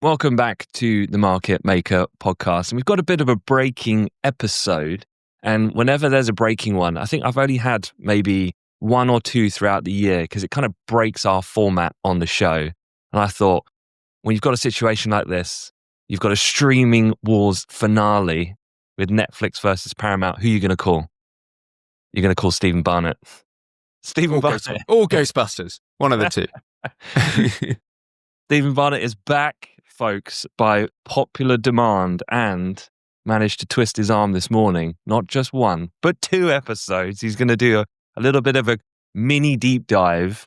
Welcome back to the Market Maker podcast. And we've got a bit of a breaking episode. And whenever there's a breaking one, I think I've only had maybe one or two throughout the year because it kind of breaks our format on the show. And I thought, when you've got a situation like this, you've got a streaming wars finale with Netflix versus Paramount. Who are you going to call? You're going to call Stephen Barnett. Stephen Barnett. Or Ghostbusters. One of the two. Stephen Barnett is back, folks, by popular demand and managed to twist his arm this morning. Not just one, but 2 episodes. He's going to do a little bit of a mini deep dive.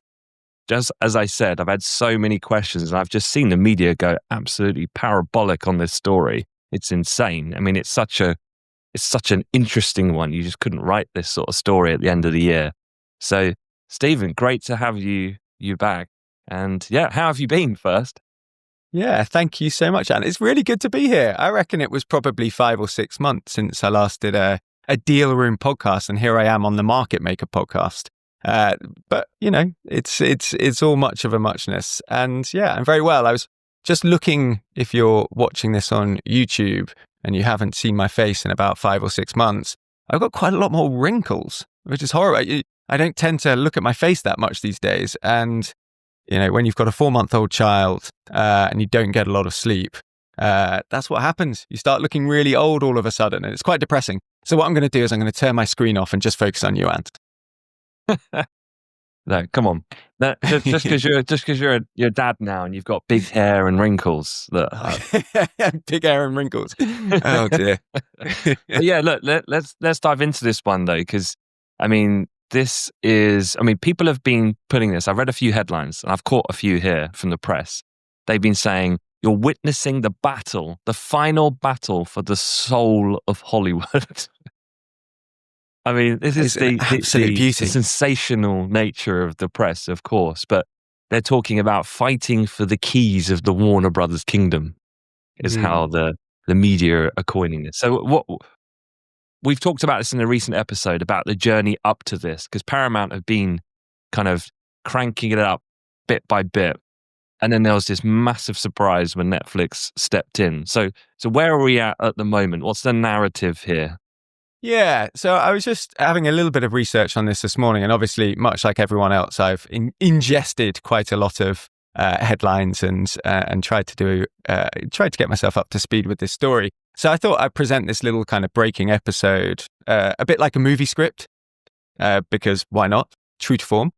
Just as I said, I've had so many questions and I've just seen the media go absolutely parabolic on this story. It's insane. I mean, it's such an interesting one. You just couldn't write this sort of story at the end of the year. So, Stephen, great to have you back. And yeah, how have you been first? Yeah, thank you so much, Anne. It's really good to be here. I reckon it was probably 5 or 6 months since I last did a Deal Room podcast, and here I am on the Market Maker podcast. But you know, it's all much of a muchness, and yeah, I'm very well. I was just looking, if you're watching this on YouTube and you haven't seen my face in about 5 or 6 months, I've got quite a lot more wrinkles, which is horrible. I don't tend to look at my face that much these days, and you know, when you've got a 4-month-old child and you don't get a lot of sleep, that's what happens. You start looking really old all of a sudden, and it's quite depressing. So what I'm going to do is I'm going to turn my screen off and just focus on you, Ant. No, come on. No, just because you're a dad now and you've got big hair and wrinkles. Big hair and wrinkles. Oh dear. But yeah, look, let's dive into this one though, because I mean, people have been putting this. I've read a few headlines and I've caught a few here from the press. They've been saying you're witnessing the final battle for the soul of Hollywood. I mean, this is the sensational nature of the press, of course, but they're talking about fighting for the keys of the Warner Brothers kingdom is how the media are coining this. So we've talked about this in a recent episode about the journey up to this, because Paramount have been kind of cranking it up bit by bit. And then there was this massive surprise when Netflix stepped in. So where are we at the moment? What's the narrative here? Yeah, so I was just having a little bit of research on this morning, and obviously, much like everyone else, I've ingested quite a lot of headlines and tried to get myself up to speed with this story. So I thought I'd present this little kind of breaking episode, a bit like a movie script, because why not? True to form.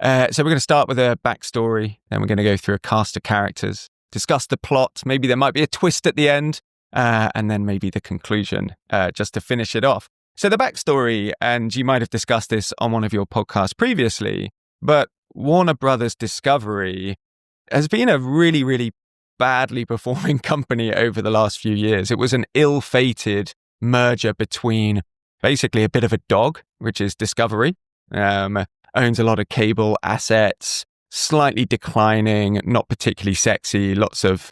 So we're going to start with a backstory, then we're going to go through a cast of characters, discuss the plot, maybe there might be a twist at the end, and then maybe the conclusion, just to finish it off. So the backstory, and you might have discussed this on one of your podcasts previously, but Warner Brothers Discovery has been a really, really badly performing company over the last few years. It was an ill-fated merger between basically a bit of a dog, which is Discovery, owns a lot of cable assets, slightly declining, not particularly sexy, lots of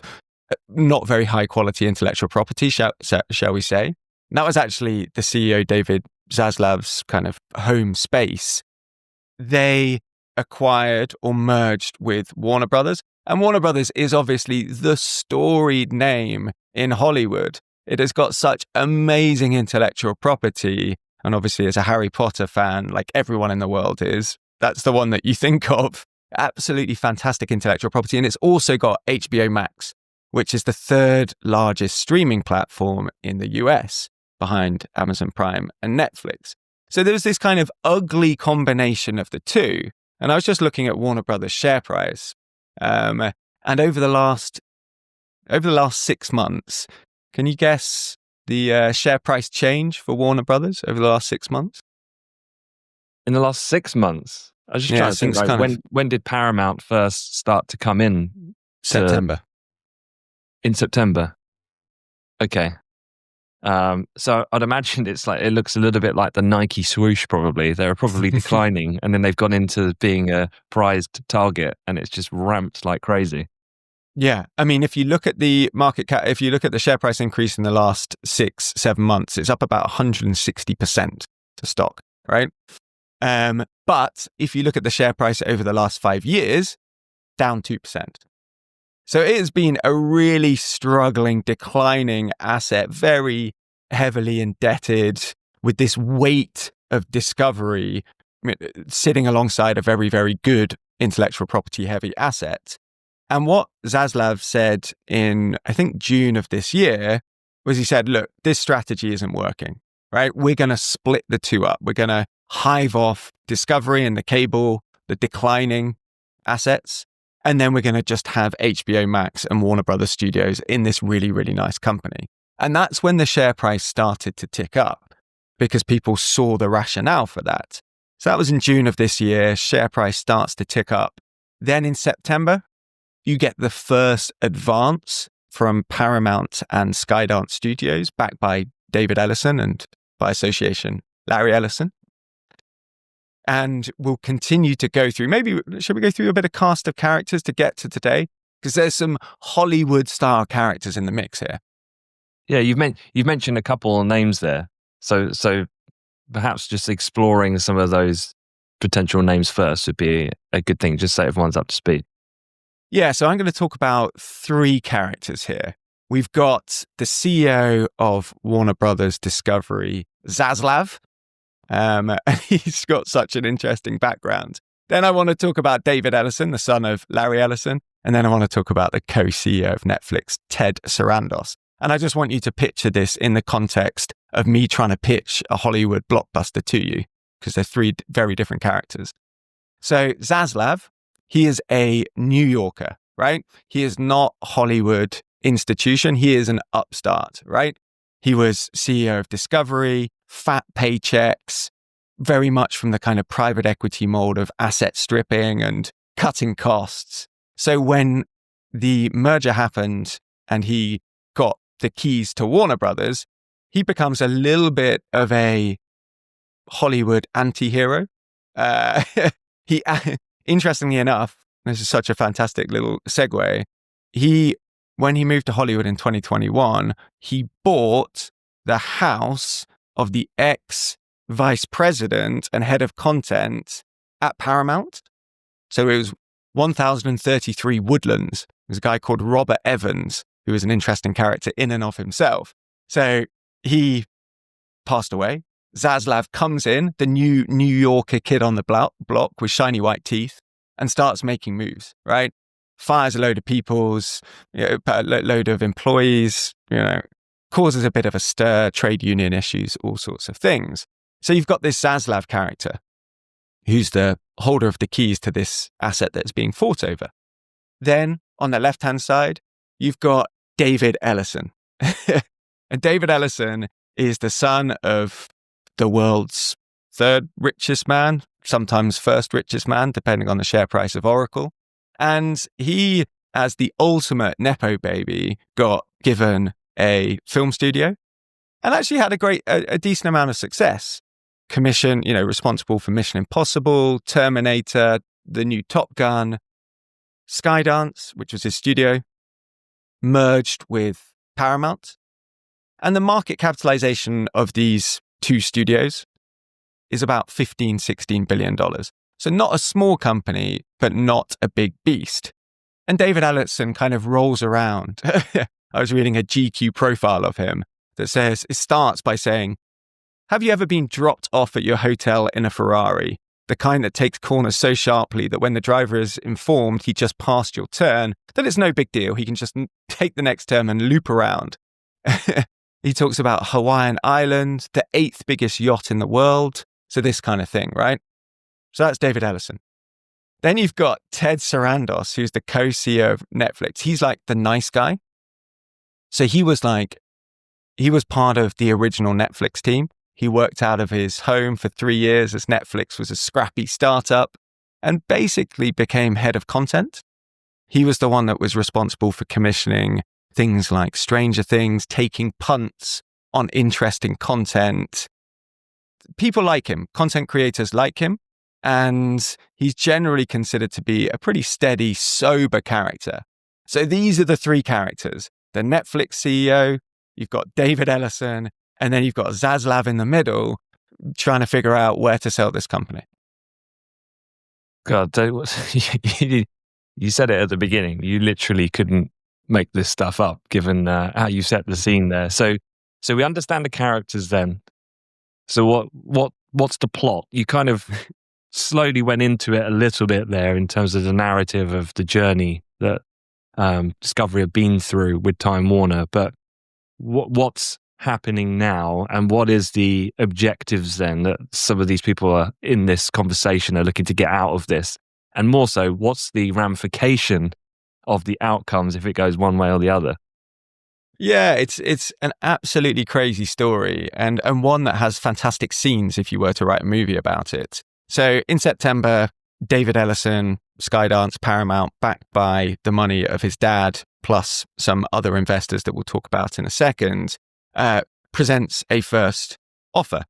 not very high quality intellectual property, shall we say. And that was actually the CEO, David Zaslav's kind of home space. They acquired or merged with Warner Brothers. And Warner Brothers is obviously the storied name in Hollywood. It has got such amazing intellectual property. And obviously, as a Harry Potter fan, like everyone in the world is, that's the one that you think of. Absolutely fantastic intellectual property. And it's also got HBO Max, which is the 3rd largest streaming platform in the US, behind Amazon Prime and Netflix. So there was this kind of ugly combination of the two. And I was just looking at Warner Brothers' share price. And over the last 6 months, can you guess the share price change for Warner Brothers over the last 6 months? In the last 6 months? I was just trying to think, like, when did Paramount first start to come in? September. In September. Okay. So I'd imagine it looks a little bit like the Nike swoosh probably. They're probably declining and then they've gone into being a prized target and it's just ramped like crazy. Yeah. I mean, if you look at the market cap, if you look at the share price increase in the last 6-7 months, it's up about 160% to stock, right? But if you look at the share price over the last 5 years, down 2%. So it has been a really struggling, declining asset, very heavily indebted, with this weight of discovery sitting alongside a very, very good intellectual property heavy asset. And what Zaslav said in, I think, June of this year was he said, look, this strategy isn't working, right? We're going to split the two up. We're going to hive off discovery and the cable, the declining assets. And then we're going to just have HBO Max and Warner Brothers Studios in this really, really nice company. And that's when the share price started to tick up because people saw the rationale for that. So that was in June of this year. Share price starts to tick up. Then in September, you get the first advance from Paramount and Skydance Studios, backed by David Ellison and by association, Larry Ellison. And we'll continue to go through, maybe, should we go through a bit of cast of characters to get to today? Because there's some Hollywood-style characters in the mix here. Yeah, you've mentioned a couple of names there. So perhaps just exploring some of those potential names first would be a good thing, just so everyone's up to speed. Yeah, so I'm going to talk about three characters here. We've got the CEO of Warner Brothers Discovery, Zaslav. He's got such an interesting background. Then I want to talk about David Ellison, the son of Larry Ellison. And then I want to talk about the co-CEO of Netflix, Ted Sarandos. And I just want you to picture this in the context of me trying to pitch a Hollywood blockbuster to you, because they're three very different characters. So Zaslav, he is a New Yorker, right? He is not a Hollywood institution. He is an upstart, right? He was CEO of Discovery, fat paychecks, very much from the kind of private equity mold of asset stripping and cutting costs. So when the merger happened and he got the keys to Warner Brothers, he becomes a little bit of a Hollywood anti-hero. He, interestingly enough, this is such a fantastic little segue. When he moved to Hollywood in 2021, he bought the house of the ex-vice president and head of content at Paramount. So it was 1033 Woodlands. There's a guy called Robert Evans, who was an interesting character in and of himself. So he passed away. Zaslav comes in, the new New Yorker kid on the block with shiny white teeth, and starts making moves, right? Fires a load of people's, a load of employees, causes a bit of a stir, trade union issues, all sorts of things. So you've got this Zaslav character who's the holder of the keys to this asset that's being fought over. Then on the left-hand side, you've got David Ellison. And David Ellison is the son of the world's third richest man, sometimes first richest man, depending on the share price of Oracle. And he, as the ultimate nepo-baby, got given a film studio and actually had a decent amount of success. Responsible for Mission Impossible, Terminator, the new Top Gun, Skydance, which was his studio, merged with Paramount. And the market capitalization of these two studios is about $15-16 billion. So not a small company, but not a big beast. And David Ellison kind of rolls around. I was reading a GQ profile of him that says, it starts by saying, have you ever been dropped off at your hotel in a Ferrari? The kind that takes corners so sharply that when the driver is informed he just passed your turn, that it's no big deal. He can just take the next turn and loop around. He talks about Hawaiian Island, the 8th biggest yacht in the world. So this kind of thing, right? So that's David Ellison. Then you've got Ted Sarandos, who's the co-CEO of Netflix. He's like the nice guy. So he was part of the original Netflix team. He worked out of his home for 3 years as Netflix was a scrappy startup and basically became head of content. He was the one that was responsible for commissioning things like Stranger Things, taking punts on interesting content. People like him, content creators like him, and he's generally considered to be a pretty steady, sober character. So these are the three characters. The Netflix CEO, you've got David Ellison, and then you've got Zaslav in the middle trying to figure out where to sell this company. God, you You said it at the beginning. You literally couldn't make this stuff up, given how you set the scene there. So we understand the characters then. So what's the plot? You kind of slowly went into it a little bit there in terms of the narrative of the journey that Discovery have been through with Time Warner. But what's happening now, and what is the objectives then that some of these people are in this conversation are looking to get out of this? And more so, what's the ramification of the outcomes if it goes one way or the other? Yeah, it's an absolutely crazy story, and one that has fantastic scenes if you were to write a movie about it. So in September, David Ellison, Skydance, Paramount, backed by the money of his dad, plus some other investors that we'll talk about in a second, presents a first offer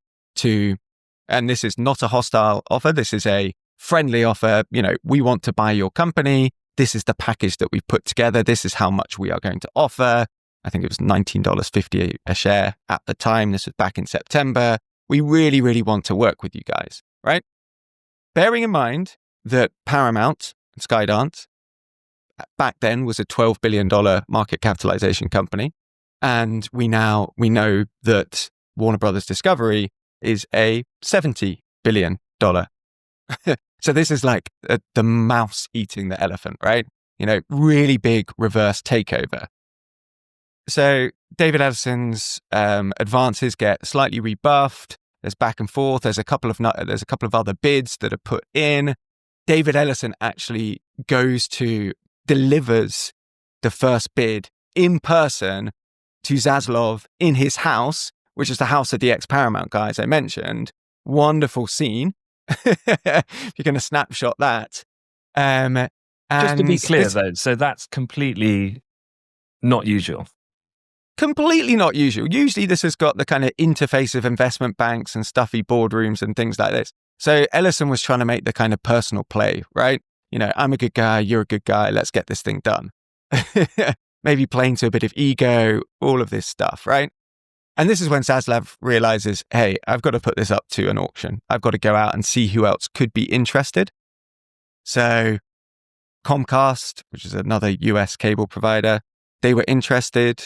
and this is not a hostile offer. This is a friendly offer. We want to buy your company. This is the package that we've put together. This is how much we are going to offer. I think it was $19.50 a share at the time. This was back in September. We really, really want to work with you guys, right? Bearing in mind that Paramount and Skydance back then was a $12 billion market capitalization company. And we know that Warner Brothers Discovery is a $70 billion. So this is like the mouse eating the elephant, right? Really big reverse takeover. So David Ellison's advances get slightly rebuffed. There's back and forth. There's a couple of other bids that are put in. David Ellison actually delivers the first bid in person to Zaslav in his house, which is the house of the ex-Paramount guys I mentioned. Wonderful scene. If you're going to snapshot that. Just to be clear, though, so that's completely not usual. Completely not usual. Usually this has got the kind of interface of investment banks and stuffy boardrooms and things like this. So Ellison was trying to make the kind of personal play, right? I'm a good guy, you're a good guy, let's get this thing done. Maybe playing to a bit of ego, all of this stuff, right? And this is when Zaslav realizes, hey, I've got to put this up to an auction. I've got to go out and see who else could be interested. So Comcast, which is another US cable provider, they were interested.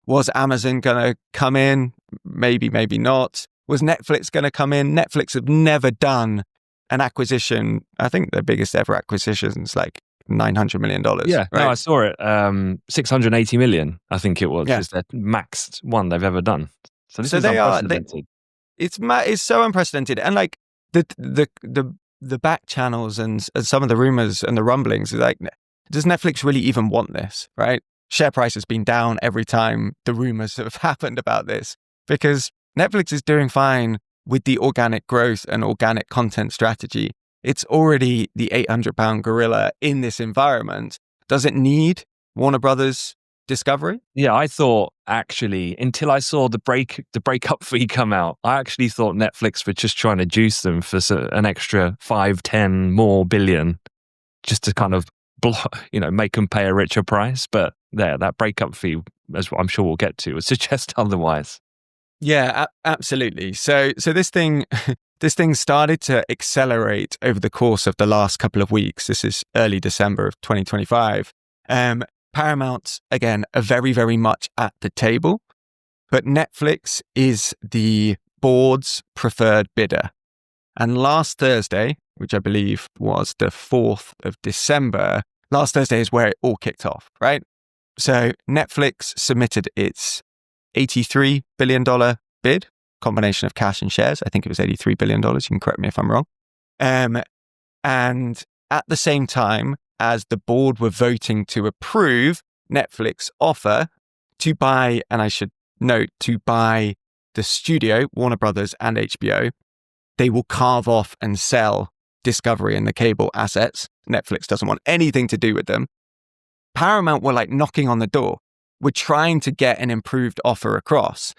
Was Amazon going to come in? Maybe, maybe not. Was Netflix going to come in? Netflix have never done an acquisition. I think their biggest ever acquisition is like $900 million. Yeah, right? No, I saw it. 680 million, I think it was. Yeah. It's their maxed one they've ever done. So this is unprecedented. It's so unprecedented. And like the back channels and some of the rumors and the rumblings is like, does Netflix really even want this, right? Share price has been down every time the rumors have happened about this because Netflix is doing fine with the organic growth and organic content strategy. It's already the 800-pound gorilla in this environment. Does it need Warner Brothers Discovery? Yeah, I thought actually, until I saw the breakup fee come out, I actually thought Netflix were just trying to juice them for an extra 5-10 more billion just to kind of make them pay a richer price. But that breakup fee, as I'm sure we'll get to, would suggest otherwise. Yeah, absolutely. So this thing started to accelerate over the course of the last couple of weeks. This is early December of 2025. Paramount, again, are very, very much at the table, but Netflix is the board's preferred bidder. And last Thursday, which I believe was the 4th of December, last Thursday is where it all kicked off, right? So Netflix submitted its $83 billion bid, combination of cash and shares. I think it was $83 billion. You can correct me if I'm wrong. And at the same time as the board were voting to approve Netflix offer to buy, and I should note, to buy the studio, Warner Brothers and HBO, they will carve off and sell Discovery and the cable assets. Netflix doesn't want anything to do with them. Paramount were like knocking on the door. We're trying to get an improved offer across.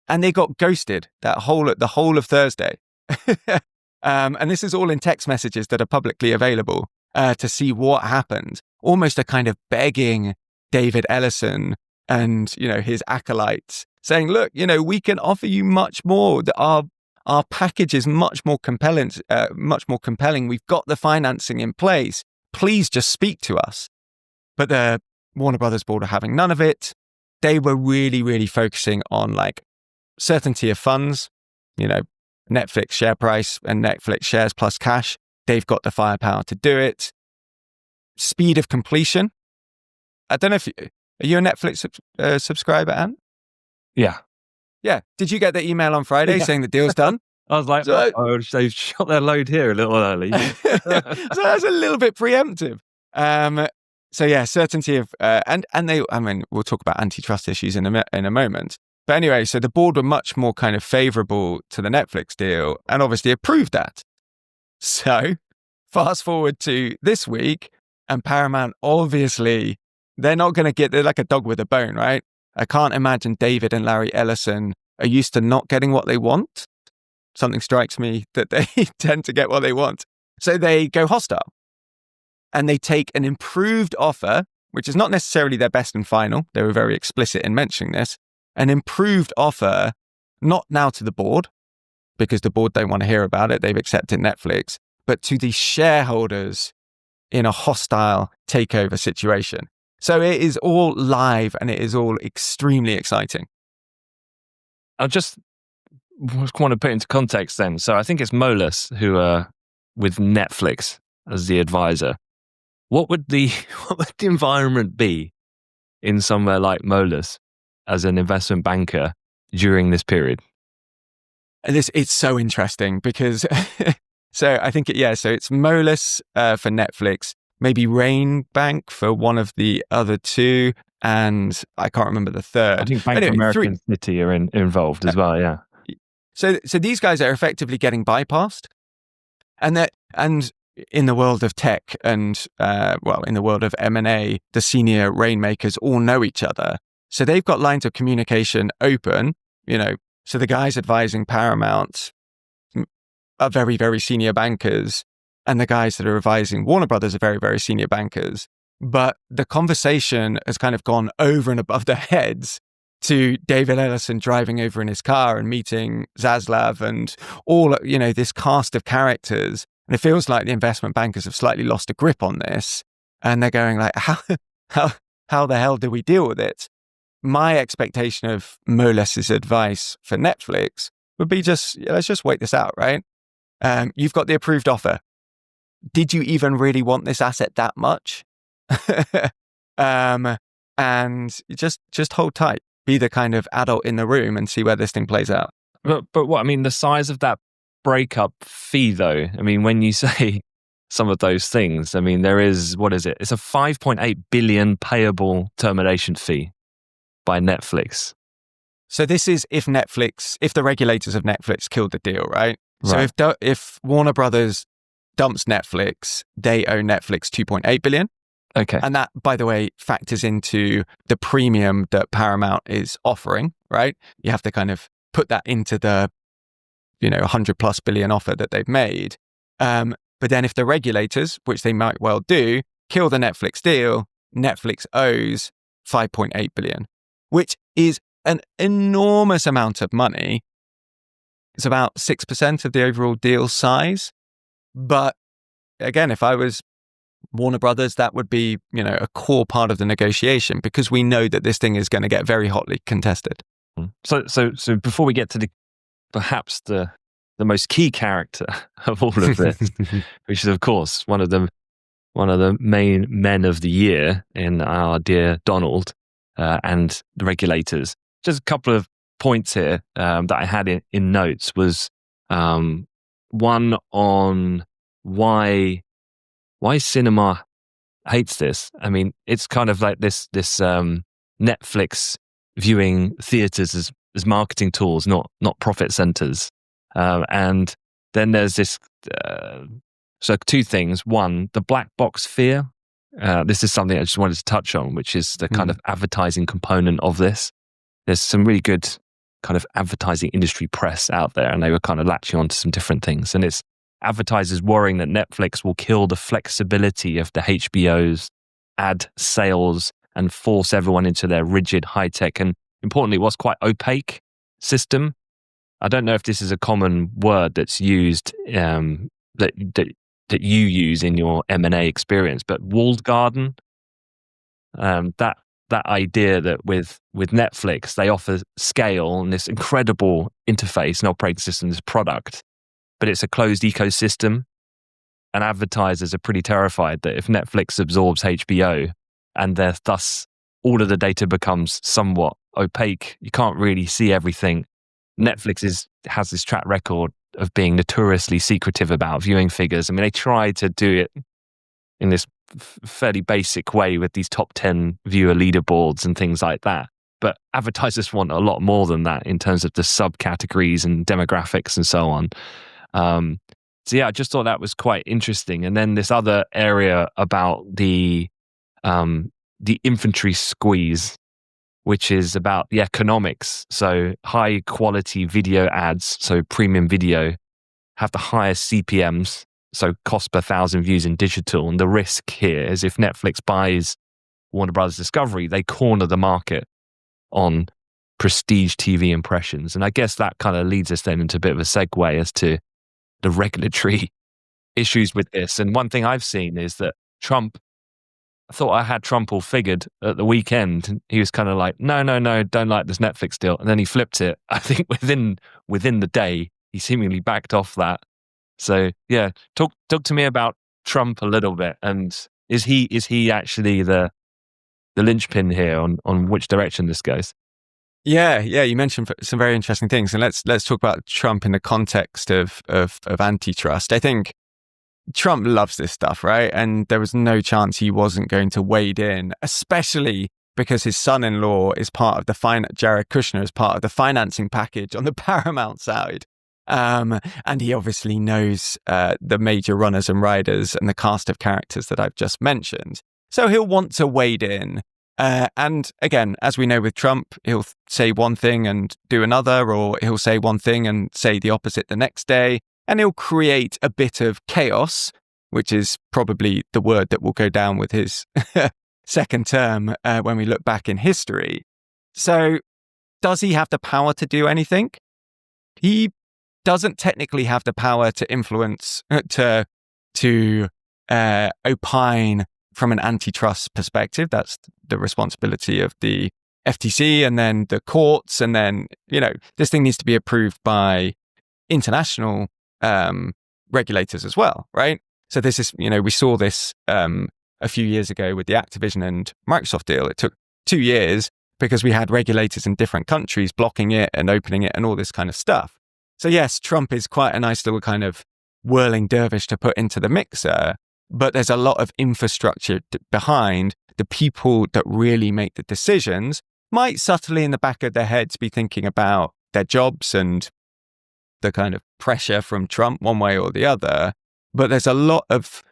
And they got ghosted the whole of Thursday. And this is all in text messages that are publicly available to see what happened. Almost a kind of begging David Ellison and, his acolytes saying, look, we can offer you much more. Our package is much more compelling. We've got the financing in place. please just speak to us. But the Warner Brothers board are having none of it. They were really, really focusing on like certainty of funds, Netflix share price and Netflix shares plus cash. They've got the firepower to do it. Speed of completion. I don't know are you a Netflix subscriber, Ant? Yeah. Yeah. Did you get the email on Friday saying the deal's done? I was like, they've shot their load here a little early. So that's a little bit preemptive. So yeah, certainty of, and we'll talk about antitrust issues in a moment. But anyway, so the board were much more kind of favorable to the Netflix deal and obviously approved that. So fast forward to this week, and Paramount, obviously, they're like a dog with a bone, right? I can't imagine David and Larry Ellison are used to not getting what they want. Something strikes me that they tend to get what they want. So they go hostile and they take an improved offer, which is not necessarily their best and final. They were very explicit in mentioning this. An improved offer, not now to the board, because the board don't want to hear about it. They've accepted Netflix, but to the shareholders in a hostile takeover situation. So it is all live and it is all extremely exciting. I just want to put into context then. So I think it's Moelis who are with Netflix as the advisor. What would the environment be in somewhere like Moelis as an investment banker during this period? It's so interesting because so I think so it's Moelis for Netflix, maybe Rain Bank for one of the other two, and I can't remember the third. I think Bank of American City are involved as well. Yeah. So these guys are effectively getting bypassed, and in the world of tech and in the world of M&A, the senior rainmakers all know each other, so they've got lines of communication open. So the guys advising Paramount are very, very senior bankers, and the guys that are advising Warner Brothers are very, very senior bankers. But the conversation has kind of gone over and above their heads to David Ellison driving over in his car and meeting Zaslav and all, this cast of characters. And it feels like the investment bankers have slightly lost a grip on this. And they're going like, how the hell do we deal with it? My expectation of Moelis' advice for Netflix would be let's just wait this out, right? You've got the approved offer. Did you even really want this asset that much? And just hold tight. Be the kind of adult in the room and see where this thing plays out. But what, I mean, the size of that breakup fee though, I mean, when you say some of those things, I mean, there is, what is it? It's a 5.8 billion payable termination fee by Netflix. So this is if the regulators of Netflix killed the deal, right? So if Warner Brothers dumps Netflix, they owe Netflix 2.8 billion. Okay. And that, by the way, factors into the premium that Paramount is offering, right? You have to kind of put that into the, 100 plus billion offer that they've made. But then if the regulators, which they might well do, kill the Netflix deal, Netflix owes 5.8 billion, which is an enormous amount of money. It's about 6% of the overall deal size. But again, if I was Warner Brothers, that would be, a core part of the negotiation because we know that this thing is going to get very hotly contested. So before we get to perhaps the most key character of all of this, which is of course one of the main men of the year in our dear Donald and the regulators. Just a couple of points here that I had in notes was one on why cinema hates this. I mean, it's kind of like this Netflix viewing theaters as marketing tools, not profit centers. And then there's this. So two things. One, the black box fear. This is something I just wanted to touch on, which is the kind of advertising component of this. There's some really good kind of advertising industry press out there, and they were kind of latching onto some different things. And it's advertisers worrying that Netflix will kill the flexibility of the HBO's ad sales and force everyone into their rigid, high-tech, and importantly, what's quite opaque system. I don't know if this is a common word that's used that you use in your M&A experience, but walled garden, that idea that with Netflix, they offer scale and this incredible interface and operating system, this product, but it's a closed ecosystem. And advertisers are pretty terrified that if Netflix absorbs HBO and thus all of the data becomes somewhat opaque, you can't really see everything. Netflix has this track record of being notoriously secretive about viewing figures. I mean, they try to do it in this fairly basic way with these top 10 viewer leaderboards and things like that. But advertisers want a lot more than that in terms of the subcategories and demographics and so on. So yeah, I just thought that was quite interesting. And then this other area about the inventory squeeze, which is about the economics. So high quality video ads, so premium video, have the highest CPMs, so cost per 1,000 views in digital. And the risk here is if Netflix buys Warner Brothers Discovery, they corner the market on prestige TV impressions. And I guess that kind of leads us then into a bit of a segue as to the regulatory issues with this. And one thing I've seen is that Trump, I thought I had Trump all figured at the weekend. He was kind of like, no, don't like this Netflix deal. And then he flipped it. I think within the day, he seemingly backed off that. So yeah, talk to me about Trump a little bit. And is he actually the linchpin here on which direction this goes? Yeah. You mentioned some very interesting things, and let's talk about Trump in the context of antitrust. I think Trump loves this stuff, right? And there was no chance he wasn't going to wade in, especially because his son-in-law is part of Jared Kushner is part of the financing package on the Paramount side. And he obviously knows the major runners and riders and the cast of characters that I've just mentioned. So he'll want to wade in. And again, as we know with Trump, he'll say one thing and do another, or he'll say one thing and say the opposite the next day. And he'll create a bit of chaos, which is probably the word that will go down with his second term when we look back in history. So does he have the power to do anything? He doesn't technically have the power to influence, to opine from an antitrust perspective. That's the responsibility of the FTC and then the courts. And then, this thing needs to be approved by international regulators as well, right? So this is, we saw this a few years ago with the Activision and Microsoft deal. It took 2 years because we had regulators in different countries blocking it and opening it and all this kind of stuff. So yes, Trump is quite a nice little kind of whirling dervish to put into the mixer, but there's a lot of infrastructure behind. The people that really make the decisions might subtly in the back of their heads be thinking about their jobs and the kind of pressure from Trump one way or the other. But there's a lot of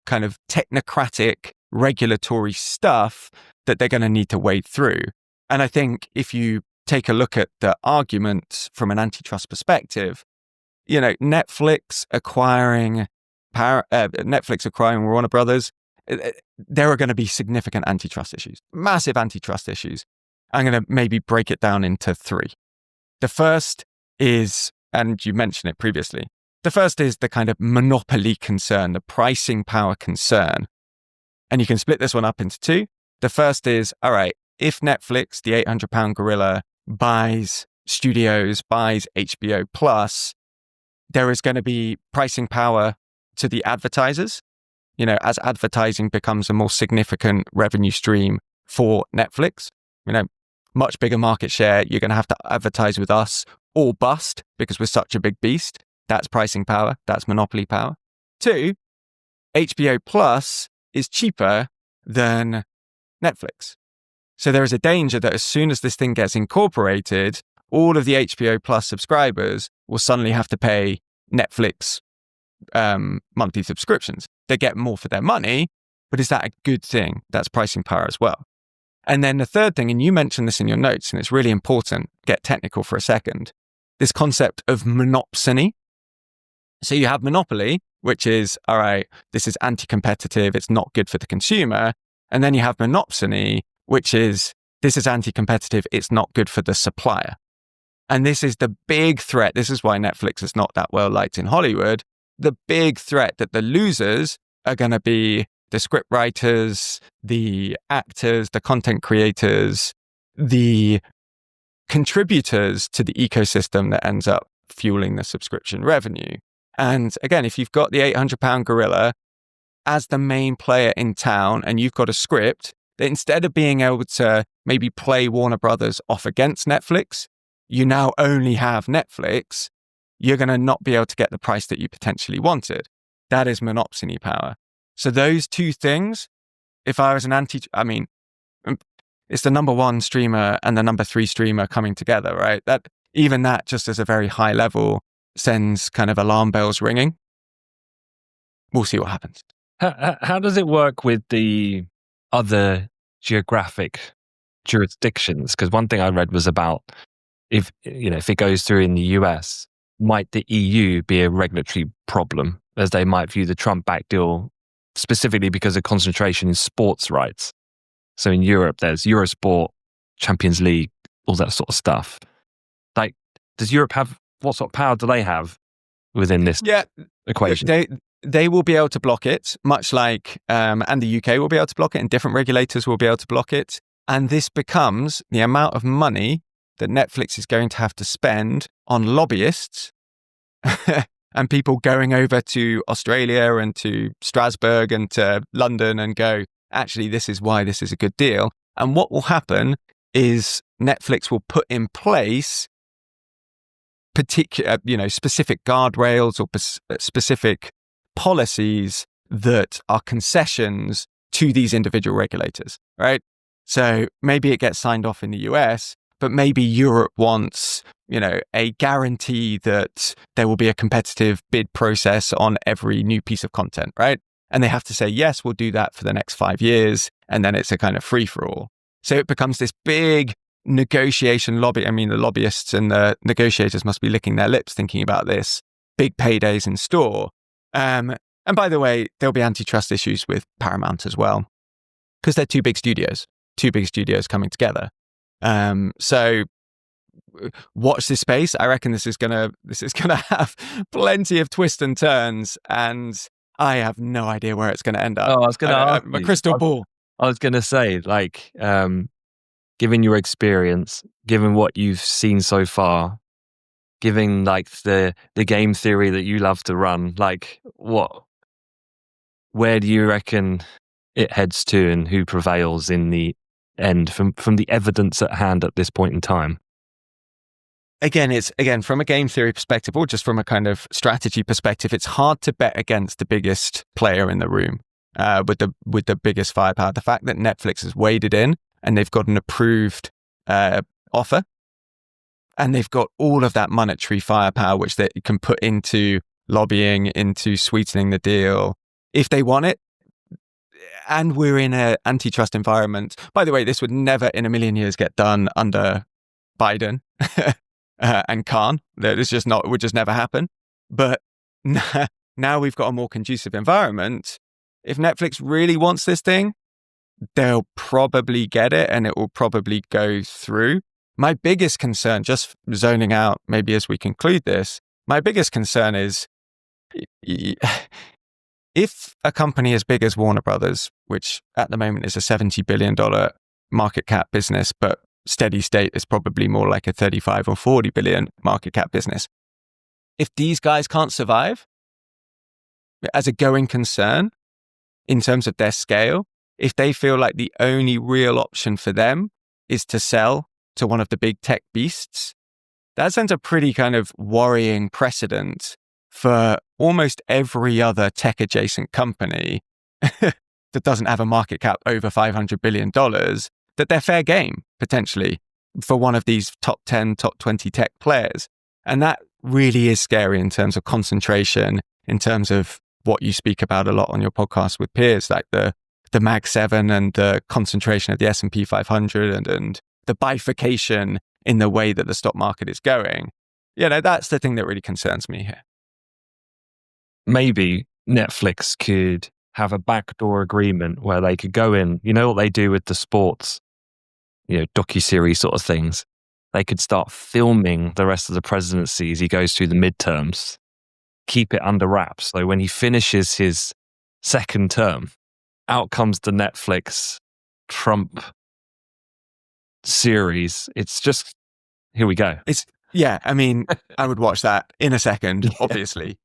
kind of technocratic regulatory stuff that they're going to need to wade through. And I think if you take a look at the arguments from an antitrust perspective, Netflix acquiring Warner Brothers, there are going to be significant antitrust issues, massive antitrust issues. I'm going to maybe break it down into 3. The first is, and you mentioned it previously, the first is the kind of monopoly concern, the pricing power concern. And you can split this one up into 2. The first is, all right, if Netflix, the 800-pound gorilla, buys studios, buys HBO Plus, there is going to be pricing power to the advertisers. As advertising becomes a more significant revenue stream for Netflix, much bigger market share, you're going to have to advertise with us or bust because we're such a big beast. That's pricing power. That's monopoly power. 2, HBO Plus is cheaper than Netflix. So there is a danger that as soon as this thing gets incorporated, all of the HBO Plus subscribers will suddenly have to pay Netflix monthly subscriptions. They get more for their money, but is that a good thing? That's pricing power as well. And then the third thing, and you mentioned this in your notes, and it's really important, get technical for a second, this concept of monopsony. So you have monopoly, which is, all right, this is anti-competitive, it's not good for the consumer. And then you have monopsony, which is, this is anti-competitive, it's not good for the supplier. And this is the big threat. This is why Netflix is not that well liked in Hollywood, the big threat that the losers are going to be the script writers, the actors, the content creators, the contributors to the ecosystem that ends up fueling the subscription revenue. And again, if you've got the £800 gorilla as the main player in town and you've got a script that instead of being able to maybe play Warner Brothers off against Netflix, you now only have Netflix, you're going to not be able to get the price that you potentially wanted. That is monopsony power. So those two things, if I was it's the number one streamer and the number three streamer coming together, right? That just as a very high level sends kind of alarm bells ringing. We'll see what happens. How does it work with the other geographic jurisdictions? Because one thing I read was about if it goes through in the US, might the EU be a regulatory problem, as they might view the Trump-backed deal specifically because of concentration in sports rights? So in Europe, there's Eurosport, Champions League, all that sort of stuff. Like, does Europe have, what sort of power do they have within this equation? They will be able to block it, much like, and the UK will be able to block it, and different regulators will be able to block it. And this becomes the amount of money that Netflix is going to have to spend on lobbyists and people going over to Australia and to Strasbourg and to London and go, actually, this is why this is a good deal. And what will happen is Netflix will put in place particular, specific guardrails or specific policies that are concessions to these individual regulators, right? So maybe it gets signed off in the US, but maybe Europe wants, a guarantee that there will be a competitive bid process on every new piece of content, right? And they have to say, yes, we'll do that for the next 5 years. And then it's a kind of free for all. So it becomes this big negotiation lobby. I mean, the lobbyists and the negotiators must be licking their lips thinking about this. Big paydays in store. And by the way, there'll be antitrust issues with Paramount as well, because they're two big studios coming together. So watch this space. I reckon this is gonna have plenty of twists and turns, and I have no idea where it's going to end up. Oh, I was going to ask my crystal ball. I was going to say, given your experience, given what you've seen so far, given the game theory that you love to run, where do you reckon it heads to, and who prevails in the end from the evidence at hand at this point in time? Again, from a game theory perspective, or just from a kind of strategy perspective, it's hard to bet against the biggest player in the room with the biggest firepower. The fact that Netflix has waded in and they've got an approved offer, and they've got all of that monetary firepower which they can put into lobbying, into sweetening the deal if they want it. And we're in an antitrust environment. By the way, this would never in a million years get done under Biden. And Khan. It would just never happen. But now we've got a more conducive environment. If Netflix really wants this thing, they'll probably get it and it will probably go through. My biggest concern, just zoning out maybe as we conclude this, my biggest concern is if a company as big as Warner Brothers, which at the moment is a $70 billion market cap business, but steady state is probably more like a 35 or 40 billion market cap business. If these guys can't survive as a going concern in terms of their scale, if they feel like the only real option for them is to sell to one of the big tech beasts, that sends a pretty kind of worrying precedent for almost every other tech adjacent company that doesn't have a market cap over $500 billion, that they're fair game, potentially, for one of these top 10, top 20 tech players. And that really is scary in terms of concentration, in terms of what you speak about a lot on your podcast with peers, like the Mag 7 and the concentration of the S&P 500 and the bifurcation in the way that the stock market is going. That's the thing that really concerns me here. Maybe Netflix could have a backdoor agreement where they could go in, what they do with the sports, docuseries sort of things. They could start filming the rest of the presidency as he goes through the midterms. keep it under wraps. So when he finishes his second term, out comes the Netflix Trump series. It's just, here we go. Yeah, I mean, I would watch that in a second, obviously.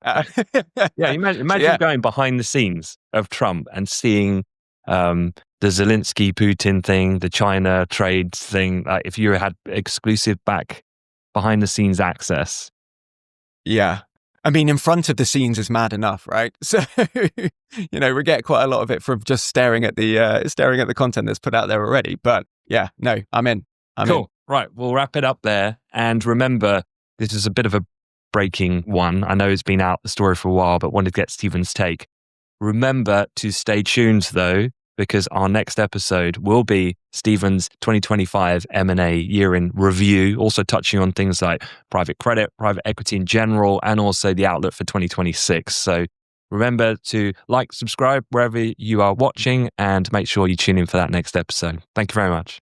Imagine going behind the scenes of Trump and seeing the Zelensky-Putin thing, the China trade thing. If you had exclusive behind the scenes access. Yeah. I mean, in front of the scenes is mad enough, right? So, we get quite a lot of it from just staring at the content that's put out there already. But yeah, no, I'm in. Cool. Right, we'll wrap it up there. And remember, this is a bit of a breaking one. I know it's been out, the story, for a while, but wanted to get Stephen's take. Remember to stay tuned, though, because our next episode will be Stephen's 2025 M&A year in review, also touching on things like private credit, private equity in general, and also the outlook for 2026. So remember to subscribe wherever you are watching, and make sure you tune in for that next episode. Thank you very much.